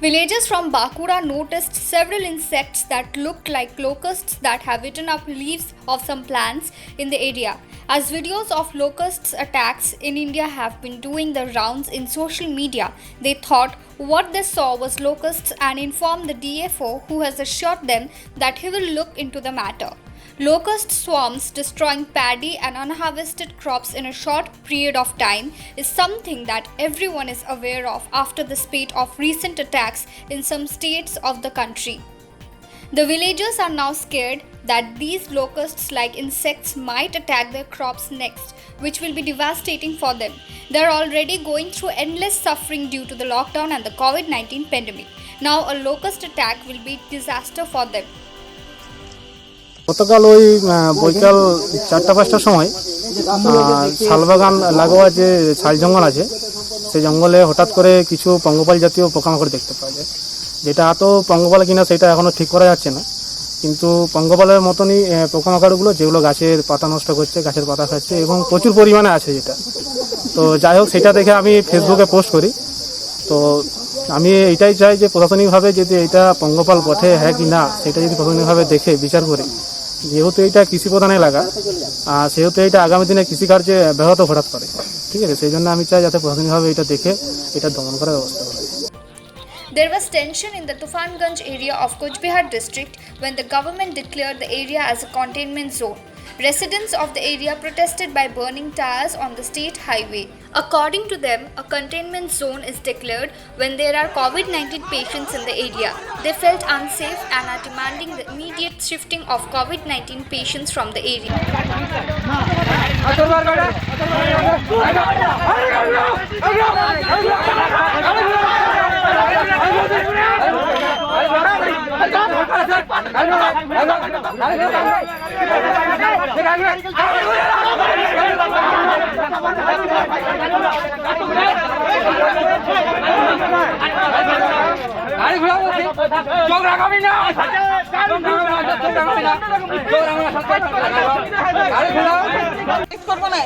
Villagers from Bakura noticed several insects that looked like locusts that have eaten up leaves of some plants in the area. As videos of locusts attacks in India have been doing the rounds in social media, they thought what they saw was locusts and informed the DFO, who has assured them that he will look into the matter. Locust swarms destroying paddy and unharvested crops in a short period of time is something that everyone is aware of after the spate of recent attacks in some states of the country. The villagers are now scared that these locusts-like insects might attack their crops next, which will be devastating for them. They are already going through endless suffering due to the lockdown and the COVID-19 pandemic. Now a locust attack will be disaster for them. গতকাল ওই বৈকাল ৪টা-৫টার সময় শালবাগান লাগোয়া যে শাল জঙ্গল আছে সেই জঙ্গলে হঠাৎ করে কিছু পঙ্গপাল জাতীয় পোকামাকড় দেখতে পাওয়া যায়, যেটা এত পঙ্গপাল কিনা সেটা এখনও ঠিক করা যাচ্ছে না, কিন্তু পঙ্গপালের মতনই পোকামাকড়গুলো যেগুলো গাছের পাতা নষ্ট করছে, গাছের পাতা খাচ্ছে এবং প্রচুর পরিমাণে আছে যেটা। তো যাই হোক, সেটা দেখে আমি ফেসবুকে পোস্ট করি। তো আমি এইটাই চাই যে প্রশাসনিকভাবে যদি এটা পঙ্গপাল বটে হ্যাঁ কি না সেটা যদি প্রশাসনিকভাবে দেখে বিচার করে, যেহেতু এটা কৃষি প্রধান এলাকা সেহেতু এটা আগামী দিনে কৃষিকার্যে ব্যাহত ঘটাতে পারে, ঠিক আছে? সেই জন্য আমি চাই যাতে প্রশাসনিকভাবে এটা দেখে এটা দমন করার ব্যবস্থা করে। There was tension in the Tufanganj area of Cooch Behar district when the government declared the area as a containment zone. Residents of the area protested by burning tires on the state highway. According to them, a containment zone is declared when there are COVID-19 patients in the area. They felt unsafe and are demanding the immediate shifting of COVID-19 patients from the area.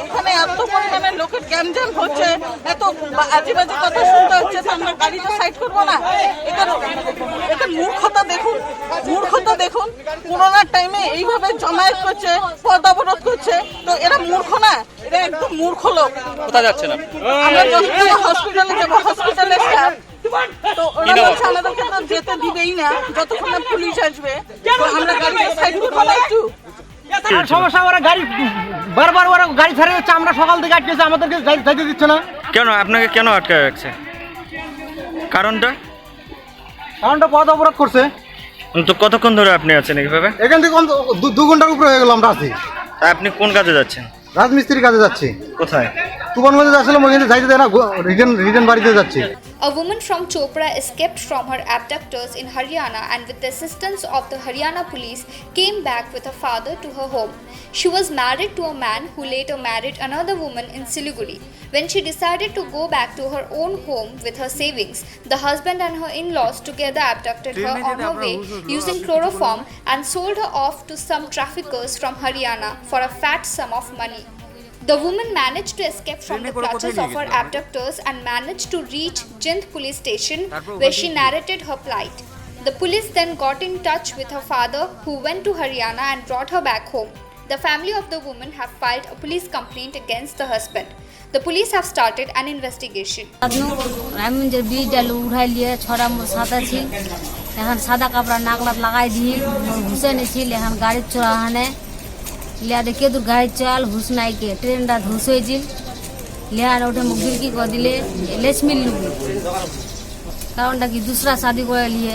এখানে এত পরিমাণে লোকের গ্যামজাম হচ্ছে, এত আজে বাজে কথা শুনতে হচ্ছে, আমরা গাড়িটা সাইড করবো না? এদের মূর্খতা দেখুন। করোনার টাইমে এইভাবে জমায়েত করছে, পথ অবরোধ করছে, তো এরা মূর্খ না? এরা একদম মূর্খ লোক। কোথায় যাচ্ছেন? আমরা হসপিটালে যাবো, হসপিটালে স্টাফ, তো ওরা বলছে আমাদেরকে তো যেতে দিবেই না যতক্ষণ না পুলিশ আসবে। তো আমরা গাড়িটা সাইড করবো না একটু? সমস্যা, ওরা গাড়ি বারবার ওরা গাড়ি ছেড়ে যাচ্ছে, আমরা সকাল থেকে আটকেছি, আমাদেরকে যাইতে দিচ্ছে না। কেন আপনাকে কেন আটকে রাখছে? কারণটা পথ অবরোধ করছে। তো কতক্ষণ ধরে আপনি আছেন এইভাবে? এখান থেকে 2 ঘন্টার উপরে হয়ে গেল আমরা আছি। তা আপনি কোন কাজে যাচ্ছেন? রাজমিস্ত্রির কাজে যাচ্ছি। কোথায়? তুফানগঞ্জে যাচ্ছিলাম, ওইখানে যাইতে দেয় না, রিটার্ন বাড়িতে যাচ্ছি। A woman from Chopra escaped from her abductors in Haryana and with the assistance of the Haryana police came back with her father to her home. She was married to a man who later married another woman in Siliguri. When she decided to go back to her own home with her savings, the husband and her in-laws together abducted her on her way using chloroform and sold her off to some traffickers from Haryana for a fat sum of money. The woman managed to escape from the clutches of her abductors and managed to reach Jind police station, where she narrated her plight. The police then got in touch with her father, who went to Haryana and brought her back home. The family of the woman have filed a police complaint against the husband. The police have started an investigation. আমি যে বীজ ডাল উঠাই লিয়ে ছড়া সাদা ছিল, এখন সাদা কাপড় নাকলাত লাগাই দিয়ে ঘুষে নিয়েছিল, এখন গাড়ির চোরাহানে लिया देखिए तो गाड़ी चल घुस नाई के ट्रेन रा घुस होइजिल लिया उठे मुगिल की कह दिले लेस मिल लुगी कारणटा कि दूसरा शादी करे लिए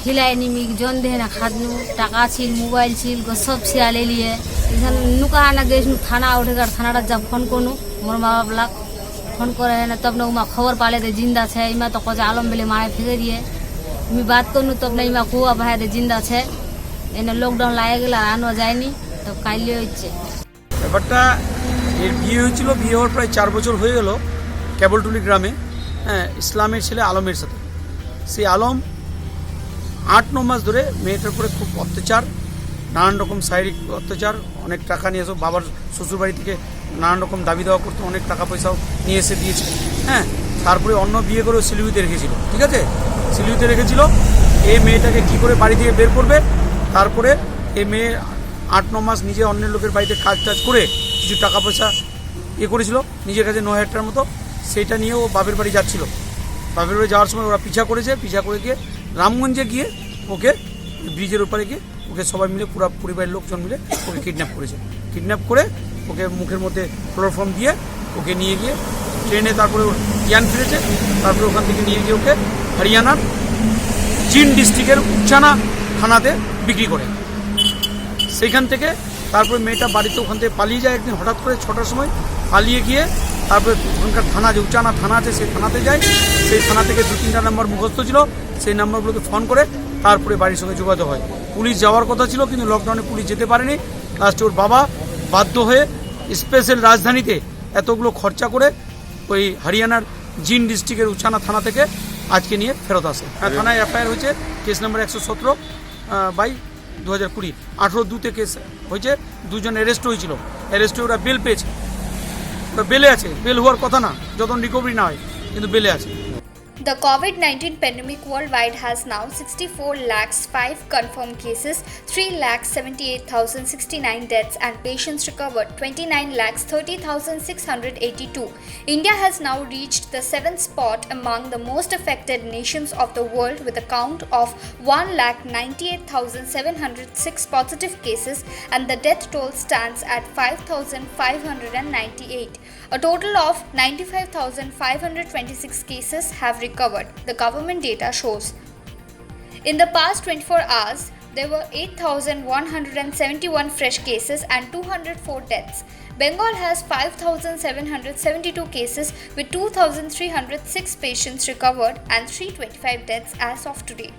खिलाई निमी जन दे ना खादनु टाका छिल मोबाइल छिल गो सब सिया ले लिए इधर नुका ना गए थाना उठेकर थाना जब फोन कोनु मोर माँ बाप लाग फोन करे है ना तब ना उमा खबर पाले दे जिंदा छे इमा तो कजा आलम बेले मारे फिगरिए मी बात कनु तब ना इमा कुआ भाई दे जिंदा छे এনে লকডাউন লাগে গেল আর আনো যায়নি, তো কাইলে হচ্ছে ব্যাপারটা। এর বিয়ে হয়েছিল, বিয়ে হওয়ার প্রায় 4 বছর হয়ে গেল কেবলটুলি গ্রামে, হ্যাঁ, ইসলামের ছেলে আলমের সাথে। সেই আলম 8-9 মাস ধরে মেয়েটার উপরে খুব অত্যাচার, নানান রকম শারীরিক অত্যাচার, অনেক টাকা নিয়ে এসে বাবার শ্বশুরবাড়ি থেকে নানান রকম দাবি দেওয়া করতো, অনেক টাকা পয়সাও নিয়ে এসে দিয়েছে, হ্যাঁ। তারপরে অন্য বিয়ে করে শিলিগুড়িতে রেখেছিল, ঠিক আছে, শিলিগুড়িতে রেখেছিল। এই মেয়েটাকে কি করে বাড়ি থেকে বের করবে, তারপরে এই মেয়ে 8-9 মাস নিজে অন্যের লোকের বাড়িতে কাজ টাজ করে কিছু টাকা পয়সা করেছিল নিজের কাছে 9,000 টাকার মতো, সেইটা নিয়ে ও বাপের বাড়ি যাচ্ছিল। বাপের বাড়ি যাওয়ার সময় ওরা পিছা করে গিয়ে রামগঞ্জে গিয়ে ওকে ব্রিজের ওপারে গিয়ে ওকে সবাই মিলে পুরো পরিবারের লোকজন মিলে ওকে কিডন্যাপ করেছে। কিডন্যাপ করে ওকে মুখের মধ্যে ক্লোরোফর্ম দিয়ে ওকে নিয়ে গিয়ে ট্রেনে তারপরে জ্ঞান ফিরেছে। তারপরে ওখান থেকে নিয়ে গিয়ে ওকে হরিয়ানার জিন ডিস্ট্রিক্টের উচ্চানা থানাতে বিক্রি করে। সেইখান থেকে তারপরে মেয়েটা বাড়িতে ওখান থেকে পালিয়ে যায় একদিন হঠাৎ করে 6টার সময় পালিয়ে গিয়ে তারপরে ওখানকার থানা যে উচ্চানা থানা আছে সেই থানাতে যায়। সেই থানা থেকে 2-3টা নাম্বার মুখস্থ ছিল, সেই নাম্বারগুলোকে ফোন করে তারপরে বাড়ির সঙ্গে যোগাযোগ হয়। পুলিশ যাওয়ার কথা ছিল কিন্তু লকডাউনে পুলিশ যেতে পারেনি। লাস্টে ওর বাবা বাধ্য হয়ে স্পেশাল রাজধানীতে এতগুলো খরচা করে ওই হরিয়ানার জিন ডিস্ট্রিক্টের উচ্চানা থানা থেকে আজকে নিয়ে ফেরত আসে। থানায় এফআইআর হয়েছে, কেস নাম্বার 117/2020, 18/2 কেস হয়েছে। 2 জন অ্যারেস্ট হয়েছিল, অ্যারেস্টে ওরা বেল পেয়েছে, ওরা বেলে আছে, বেল হওয়ার কথা না যতক্ষণ রিকভারি না হয়, কিন্তু বেলে আছে। The COVID-19 pandemic worldwide has now 64,05,000 confirmed cases, 3,78,069 deaths, and patients recovered 29,30,682. India has now reached the 7th spot among the most affected nations of the world with a count of 1,98,706 positive cases, and the death toll stands at 5,598. A total of 95,526 cases have recovered, the government data shows. In the past 24 hours, there were 8,171 fresh cases and 204 deaths. Bengal has 5,772 cases with 2,306 patients recovered and 325 deaths as of today.